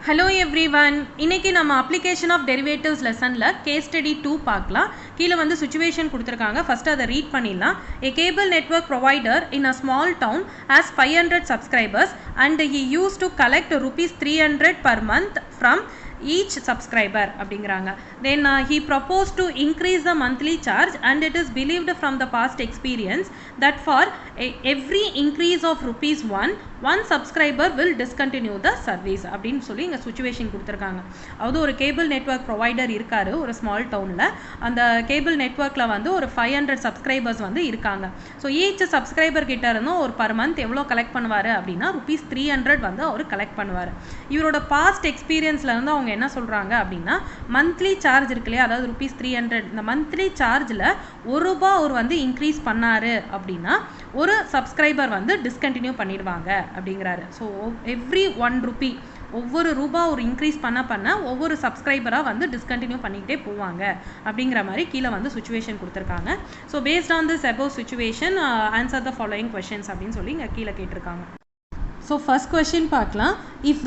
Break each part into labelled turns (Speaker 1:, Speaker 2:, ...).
Speaker 1: Hello everyone. இன்னைக்கு நம்ம application of derivatives lessonல case study 2 பார்க்கலாம். கீழ வந்து situation கொடுத்திருக்காங்க. First அதை read பண்ணிடலாம். A cable network provider in a small town has 500 subscribers and he used to collect rupees 300 per month from each subscriber அப்படிங்கிறாங்க. Then he proposed to increase the monthly charge and it is believed from the past experience that for every increase of rupees 1 subscriber will discontinue the service அப்படின்னு சொல்லி இங்கே situation கொடுத்துருக்காங்க. அதாவது ஒரு cable network provider இருக்காரு ஒரு small டவுனில். அந்த கேபிள் நெட்வொர்க்கில் வந்து ஒரு 500 சப்ஸ்கிரைபர்ஸ் வந்து இருக்காங்க. ஸோ ஈச் சப்ஸ்கிரைபர் கிட்ட இருந்தும் ஒரு பர் மந்த் எவ்வளோ கலெக்ட் பண்ணுவார் அப்படின்னா rupees 300 வந்து அவர் கலெக்ட் பண்ணுவார். இவரோட பாஸ்ட் எக்ஸ்பீரியன்ஸில் இருந்து அவங்க என்ன சொல்கிறாங்க அப்படின்னா மந்த்லி சார்ஜ் இருக்கு இல்லையா, அதாவது rupees 300 இந்த மந்த்லி சார்ஜில் ₹1 அவர் வந்து இன்க்ரீஸ் பண்ணார் அப்படின்னா ஒரு சப்ஸ்கிரைபர் வந்து டிஸ்கண்டினியூ பண்ணிடுவாங்க அப்படிங்கிறாரு. ஸோ எவ்ரி ₹1 ஒவ்வொரு ரூபா ஒரு இன்க்ரீஸ் பண்ண ஒவ்வொரு சப்ஸ்கிரைபராக வந்து டிஸ்கண்டினியூ பண்ணிக்கிட்டே போவாங்க அப்படிங்கிற மாதிரி கீழே வந்து சுச்சுவேஷன் கொடுத்துருக்காங்க. So based on this above situation answer the following questions அப்படின்னு சொல்லி இங்கே கீழே கேட்டிருக்காங்க. ஸோ ஃபர்ஸ்ட் கொஷின் பார்க்கலாம். If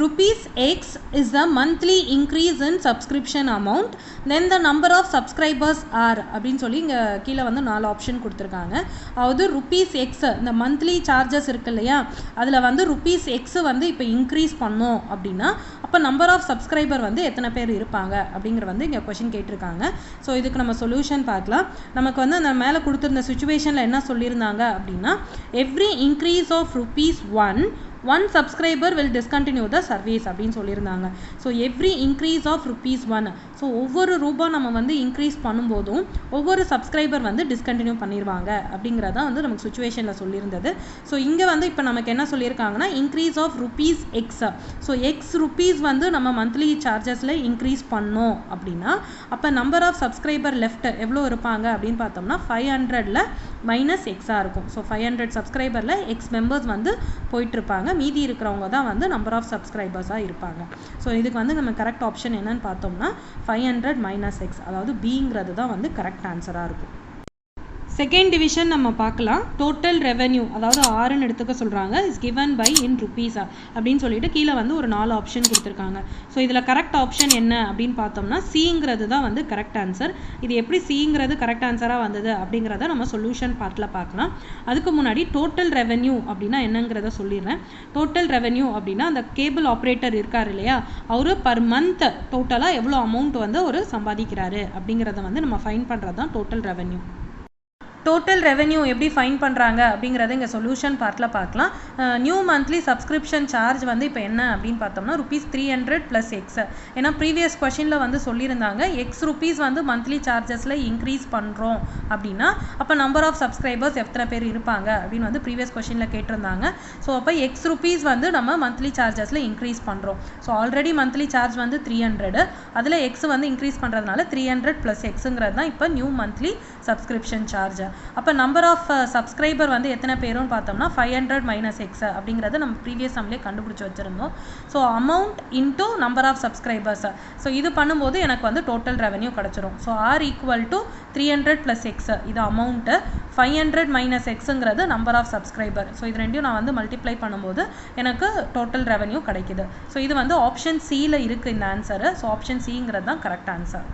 Speaker 1: ₹X is the monthly increase in subscription amount, then the number of subscribers are அப்படின்னு சொல்லி இங்கே கீழே வந்து 4 ஆப்ஷன் கொடுத்துருக்காங்க. அதாவது ₹X இந்த மந்த்லி சார்ஜஸ் இருக்கு இல்லையா, அதில் வந்து ₹X வந்து இப்போ இன்க்ரீஸ் பண்ணோம் அப்படின்னா அப்போ நம்பர் ஆஃப் சப்ஸ்கிரைபர் வந்து எத்தனை பேர் இருப்பாங்க அப்படிங்கிற வந்து இங்கே கொஷின் கேட்டிருக்காங்க. ஸோ இதுக்கு நம்ம சொல்யூஷன் பார்க்கலாம். நமக்கு வந்து அந்த மேலே கொடுத்துருந்த சுச்சுவேஷனில் என்ன சொல்லியிருந்தாங்க அப்படின்னா every increase of ₹1 subscriber will discontinue the service அப்படின்னு சொல்லியிருந்தாங்க. So every increase of ₹1 so ஒவ்வொரு ரூபா நம்ம வந்து இன்க்ரீஸ் பண்ணும்போதும் ஒவ்வொரு சப்ஸ்கிரைபர் வந்து டிஸ்கண்டினியூ பண்ணிடுவாங்க அப்படிங்கிறதான் வந்து நமக்கு சுச்சுவேஷனில் சொல்லியிருந்தது. ஸோ இங்கே வந்து இப்போ நமக்கு என்ன சொல்லியிருக்காங்கன்னா increase of ₹X so ₹X வந்து நம்ம மந்த்லி சார்ஜஸில் இன்க்ரீஸ் பண்ணோம் அப்படின்னா அப்போ நம்பர் ஆஃப் சப்ஸ்கிரைபர் லெஃப்ட் எவ்வளோ இருப்பாங்க அப்படின்னு பார்த்தோம்னா 500ல் -X இருக்கும். ஸோ 500 சப்ஸ்கிரைபரில் X மெம்பர்ஸ் வந்து போயிட்டுருப்பாங்க, மீதி இருக்கிறவங்க தான் வந்து நம்பர் ஆஃப் சப்ஸ்கிரைபர்ஸாக இருப்பாங்க. ஸோ இதுக்கு வந்து நம்ம கரெக்ட் ஆப்ஷன் என்னன்னு பார்த்தோம்னா 500 - X அதாவது பிங்கிறது தான் வந்து கரெக்ட் ஆன்சராக இருக்கும். செகண்ட் டிவிஷன் நம்ம பார்க்கலாம். டோட்டல் ரெவென்யூ அதாவது 6ன்னு எடுத்துக்க சொல்கிறாங்க. Is given by in rupees அப்படின்னு சொல்லிட்டு கீழே வந்து ஒரு 4 ஆப்ஷன் கொடுத்துருக்காங்க. ஸோ இதில் கரெக்ட் ஆப்ஷன் என்ன அப்படின்னு பார்த்தோம்னா சிங்கிறது தான் வந்து கரெக்ட் ஆன்சர். இது எப்படி சிங்கிறது கரெக்ட் ஆன்சராக வந்தது அப்படிங்கிறத நம்ம சொல்யூஷன் பார்ட்டில் பார்க்கலாம். அதுக்கு முன்னாடி டோட்டல் ரெவென்யூ அப்படின்னா என்னங்கிறத சொல்லிடுறேன். டோட்டல் ரெவென்யூ அப்படின்னா அந்த கேபிள் ஆப்ரேட்டர் இருக்கார் இல்லையா, அவர் பர் மந்த் டோட்டலாக எவ்வளோ அமௌண்ட் வந்து அவர் சம்பாதிக்கிறாரு அப்படிங்கிறத வந்து நம்ம ஃபைன் பண்ணுறது தான் டோட்டல் ரெவென்யூ. டோட்டல் ரெவென்யூ எப்படி ஃபைன் பண்ணுறாங்க அப்படிங்கிறத இங்கே சொல்யூஷன் பார்ட்டில் பார்க்கலாம். நியூ மந்த்லி சப்ஸ்கிரிப்ஷன் சார்ஜ் வந்து இப்போ என்ன அப்படின்னு பார்த்தோம்னா ₹300 + X. ஏன்னா ப்ரீவியஸ் கொஷினில் வந்து சொல்லியிருந்தாங்க ₹X வந்து மந்த்லி சார்ஜஸில் இன்க்ரீஸ் பண்ணுறோம் அப்படின்னா அப்போ நம்பர் ஆஃப் சப்ஸ்கிரைபர்ஸ் எத்தனை பேர் இருப்பாங்க அப்படின்னு வந்து ப்ரீவியஸ் கொஷினில் கேட்டிருந்தாங்க. ஸோ அப்போ ₹X வந்து நம்ம மந்த்லி சார்ஜஸில் இன்க்ரீஸ் பண்ணுறோம். ஸோ ஆல்ரெடி மந்த்லி சார்ஜ் வந்து 300, அதில் X வந்து இன்க்ரீஸ் பண்ணுறதுனால 300 + Xங்கிறது தான் இப்போ நியூ மந்த்லி சப்ஸ்கிரிப்ஷன் சார்ஜ். அப்போ நம்பர் ஆஃப் சப்ஸ்கிரைபர் வந்து எத்தனை பேருன்னு பார்த்தோம்னா 500 - X அப்படிங்கிறத நம்ம ப்ரீவியஸ் சம்லேயே கண்டுபிடிச்சி வச்சுருந்தோம். So amount into number of subscribers. So இது பண்ணும்போது எனக்கு வந்து டோட்டல் ரெவென்யூ கிடச்சிரும். ஸோ R = 300 + X இது அமௌண்ட்டு, 500 - Xங்கிறது நம்பர் ஆஃப் சப்ஸ்கிரைபர். ஸோ இது ரெண்டையும் நான் வந்து மல்டிப்ளை பண்ணும்போது எனக்கு டோட்டல் ரெவென்யூ கிடைக்குது. ஸோ இது வந்து ஆப்ஷன் சியில் இருக்குது இந்த ஆன்சரு. ஸோ ஆப்ஷன் சிங்கிறது தான் correct answer.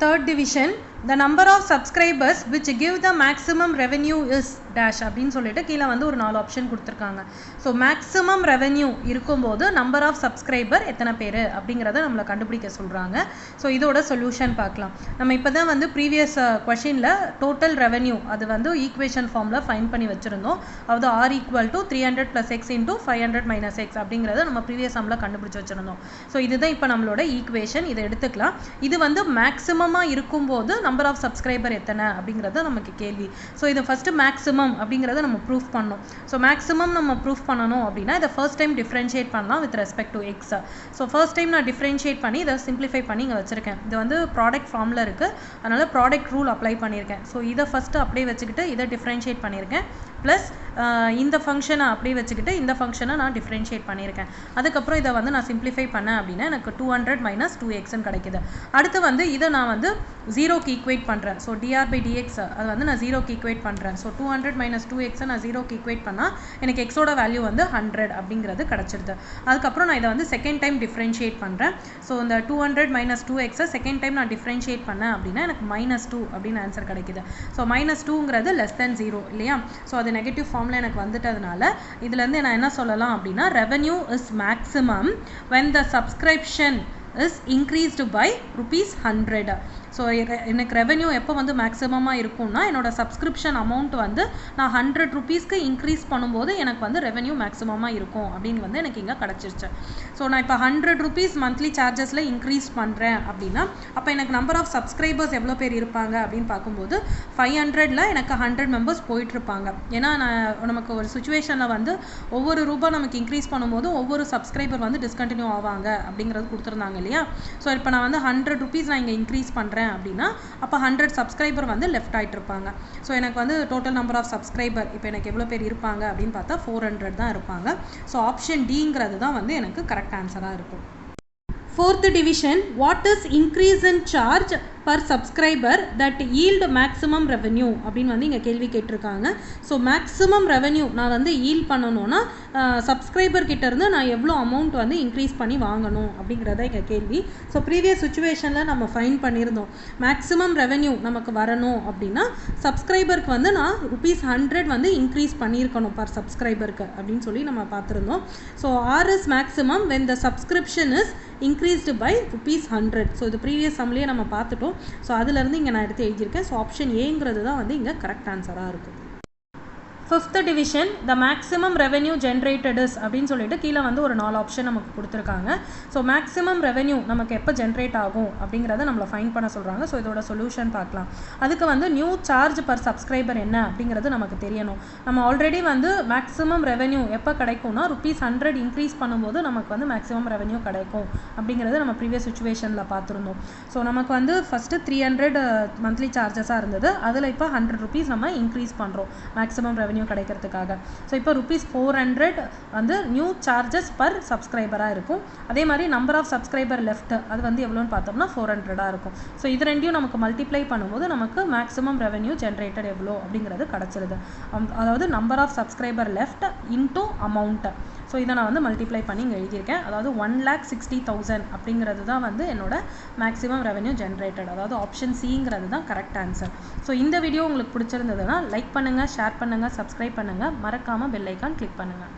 Speaker 1: Third division the number of subscribers which give the maximum revenue is dash அப்படின்னு சொல்லிட்டு கீழே வந்து ஒரு 4 ஆப்ஷன் கொடுத்துருக்காங்க. ஸோ மேக்ஸிமம் ரெவென்யூ இருக்கும்போது நம்பர் ஆஃப் சப்ஸ்கிரைபர் எத்தனை பேர் அப்படிங்கிறத நம்மளை கண்டுபிடிக்க சொல்கிறாங்க. ஸோ இதோட சொல்யூஷன் பார்க்கலாம். நம்ம இப்போ தான் வந்து ப்ரீவியஸ் கொஷினில் டோட்டல் ரெவென்யூ அது வந்து ஈக்குவேஷன் ஃபார்மில் ஃபைன் பண்ணி வச்சுருந்தோம். அதாவது R = 300 + X × 500 - X அப்படிங்கிறத நம்ம ப்ரீவியஸ் சம்மில் கண்டுபிடிச்சி வச்சுருந்தோம். ஸோ இதுதான் இப்போ நம்மளோட ஈக்குவேஷன். இதை எடுத்துக்கலாம். இது வந்து மேக்ஸிமமாக இருக்கும்போது நம்பர் ஆஃப் சப்ஸ்கிரைபர் எத்தனை அப்படிங்கிறத நமக்கு கேள்வி. ஸோ இதை ஃபஸ்ட்டு மேக்ஸிமம் அப்படிங்கிறத நம்ம ப்ரூஃப் பண்ணணும். ஸோ மேக்ஸிமம் நம்ம ப்ரூஃப் பண்ணணும் அப்படின்னா இதை ஃபர்ஸ்ட் டைம் டிஃப்ரென்ஷியேட் பண்ணலாம் with respect to X. So first time நான் டிஃப்ரென்ஷியேட் பண்ணி இதை சிம்பிளிஃபை பண்ணி இங்கே வச்சுருக்கேன். இது வந்து ப்ராடக்ட் ஃபார்மில் இருக்குது, அதனால் ப்ராடக்ட் ரூல் அப்ளை பண்ணியிருக்கேன். ஸோ இதை ஃபஸ்ட்டு அப்படியே வச்சுக்கிட்டு இதை டிஃப்ரென்ஷியேட் பண்ணியிருக்கேன். ப்ளஸ் இந்த ஃபங்க்ஷனை அப்படியே வச்சுக்கிட்டு இந்த ஃபங்க்ஷனை நான் டிஃப்ரென்ஷியேட் பண்ணியிருக்கேன். அதுக்கப்புறம் இதை வந்து நான் சிம்பிளிஃபை பண்ணேன் அப்படின்னா எனக்கு 200 - 2Xன்னு கிடைக்குது. அடுத்து வந்து இதை நான் வந்து 0க்கு ஈக்குவேட் பண்ணுறேன். ஸோ dr by dx அது வந்து நான் 0க்கு ஈக்குவேட் பண்ணுறேன். ஸோ 200 minus 2x நான் 0க்கு ஈக்குவேட் பண்ணால் எனக்கு எக்ஸோட வேல்யூ வந்து 100 அப்படிங்கிறது கிடச்சிடுது. அதுக்கப்புறம் நான் இதை வந்து செகண்ட் டைம் டிஃப்ரென்ஷியேட் பண்ணுறேன். ஸோ இந்த 200 minus 2x செகண்ட் டைம் நான் டிஃப்ரென்ஷியேட் பண்ணேன் அப்படின்னா எனக்கு -2 அப்படின்னு ஆன்சர் கிடைக்குது. ஸோ -2ங்கிறது less than 0 இல்லையா? ஸோ அது நெகட்டிவ் ஃபார்மில் எனக்கு வந்துட்டதுனால இதுலேருந்து நான் என்ன சொல்லலாம் அப்படின்னா revenue is maximum when the subscription is increased by ₹100. So எனக்கு ரெவென்யூ எப்போ வந்து மேக்ஸிமமாக இருக்கும்னா என்னோட சப்ஸ்கிரிப்ஷன் அமௌண்ட் வந்து நான் ₹100 இன்க்ரீஸ் பண்ணும்போது எனக்கு வந்து ரெவென்யூ மேக்ஸிமமாக இருக்கும் அப்படின்னு வந்து எனக்கு இங்கே கிடச்சிருச்சு. ஸோ நான் இப்போ ₹100 மந்த்லி சார்ஜஸில் இன்க்ரீஸ் பண்ணுறேன் அப்படின்னா அப்போ எனக்கு நம்பர் ஆஃப் சப்ஸ்கிரைபர்ஸ் எவ்வளோ பேர் இருப்பாங்க அப்படின்னு பார்க்கும்போது 500ல் எனக்கு 100 மெம்பர்ஸ் போயிட்டுருப்பாங்க. ஏன்னா நமக்கு ஒரு சுச்சுவேஷனில் வந்து ஒவ்வொரு ரூபாய் நமக்கு இன்க்ரீஸ் பண்ணும்போது ஒவ்வொரு சப்ஸ்கிரைபர் வந்து டிஸ்கண்டினியூ ஆவாங்க அப்படிங்கிறது கொடுத்துருந்தாங்க இல்லையா? ஸோ இப்போ நான் வந்து ₹100 நான் இங்கே இன்க்ரீஸ் பண்ணுறேன் அப்படின்னா அப்போ 100 சப்ஸ்கிரைபர் வந்து லெஃப்ட் ஆகிட்டு இருப்பாங்க. ஸோ எனக்கு வந்து டோட்டல் நம்பர் ஆஃப் சப்ஸ்கிரைபர் இப்போ எனக்கு எவ்வளோ பேர் இருப்பாங்க அப்படின்னு பார்த்தா 400 தான் இருப்பாங்க. ஸோ ஆப்ஷன் டிங்கிறது தான் வந்து எனக்கு கரெக்ட் ஆன்சராக இருக்கும். Fourth division, what is increase in charge per subscriber that yield maximum revenue அப்படின்னு வந்து இங்கே கேள்வி கேட்டிருக்காங்க. ஸோ மேக்ஸிமம் ரெவென்யூ நான் வந்து ஈல்ட் பண்ணணும்னா சப்ஸ்கிரைபர் கிட்டேருந்து நான் எவ்வளோ அமௌண்ட் வந்து இன்க்ரீஸ் பண்ணி வாங்கணும் அப்படிங்கிறத இங்கே கேள்வி. ஸோ ப்ரீவியஸ் சுச்சுவேஷனில் நம்ம ஃபைன் பண்ணியிருந்தோம் மேக்ஸிமம் ரெவென்யூ நமக்கு வரணும் அப்படின்னா சப்ஸ்கிரைபருக்கு வந்து நான் ₹100 வந்து இன்க்ரீஸ் பண்ணியிருக்கணும் பர் சப்ஸ்கிரைபருக்கு அப்படின்னு சொல்லி நம்ம பார்த்துருந்தோம். So R is maximum when the subscription is increased by ₹100. So இது ப்ரீவியஸ் சம்லேயே நம்ம பார்த்துட்டோம். ஸோ அதுலேருந்து இங்கே நான் எடுத்து எழுதியிருக்கேன். ஸோ ஆப்ஷன் ஏங்கிறது தான் வந்து இங்கே கரெக்ட் ஆன்சராக இருக்கும். Fifth division the maximum revenue generated is அப்படின்னு சொல்லிட்டு கீழே வந்து ஒரு 4 ஆப்ஷன் நமக்கு கொடுத்துருக்காங்க. ஸோ மேக்ஸிமம் ரெவென்யூ நமக்கு எப்போ ஜென்ரேட் ஆகும் அப்படிங்கிறத நம்மளை ஃபைன் பண்ண சொல்கிறாங்க. ஸோ இதோட சொல்யூஷன் பார்க்கலாம். அதுக்கு வந்து நியூ சார்ஜ் பர் சப்ஸ்கிரைபர் என்ன அப்படிங்கிறது நமக்கு தெரியணும். நம்ம ஆல்ரெடி வந்து மேக்ஸிமம் ரெவென்யூ எப்போ கிடைக்கும்னா ₹100 இன்க்ரீஸ் பண்ணும்போது நமக்கு வந்து மேக்ஸிமம் ரெவென்யூ கிடைக்கும் அப்படிங்கிறது நம்ம ப்ரீவியஸ் சுச்சுவேஷனில் பார்த்துருந்தோம். ஸோ நமக்கு வந்து ஃபஸ்ட்டு 300 மந்த்லி சார்ஜஸாக இருந்தது. அதில் இப்போ ₹100 நம்ம இன்க்ரீஸ் பண்ணுறோம் மேக்ஸிமம் ரெவென்யூ கிடைக்கிறதுக்காக. ஸோ இப்போ ₹400 வந்து நியூ சார்ஜஸ் பர் சப்ஸ்கிரைபராக இருக்கும். அதே மாதிரி நம்பர் ஆஃப் சப்ஸ்கிரைபர் லெஃப்ட் அது வந்து எவ்வளோன்னு பார்த்தோம்னா 400 இருக்கும். ஸோ இது ரெண்டையும் நமக்கு மல்டிப்ளை பண்ணும்போது நமக்கு மேக்ஸிமம் ரெவென்யூ ஜென்ரேட்டட் எவ்வளோ அப்படிங்கிறது கிடச்சிருது. அதாவது number of subscriber left into amount. So இதை நான் வந்து மல்டிப்ளை பண்ணி இங்கே எழுதியிருக்கேன். அதாவது 1,60,000 அப்படிங்கிறது தான் வந்து என்னோட மேக்ஸிமம் ரெவென்யூ ஜென்ரேட்டட். அதாவது ஆப்ஷன் சிங்கிறது தான் கரெக்ட் ஆன்சர். ஸோ இந்த வீடியோ உங்களுக்கு பிடிச்சிருந்ததுன்னா லைக் பண்ணுங்கள், ஷேர் பண்ணுங்கள், சப்ஸ்கிரைப் பண்ணுங்கள், மறக்காமல் பெல் ஐக்கான் கிளிக் பண்ணுங்கள்.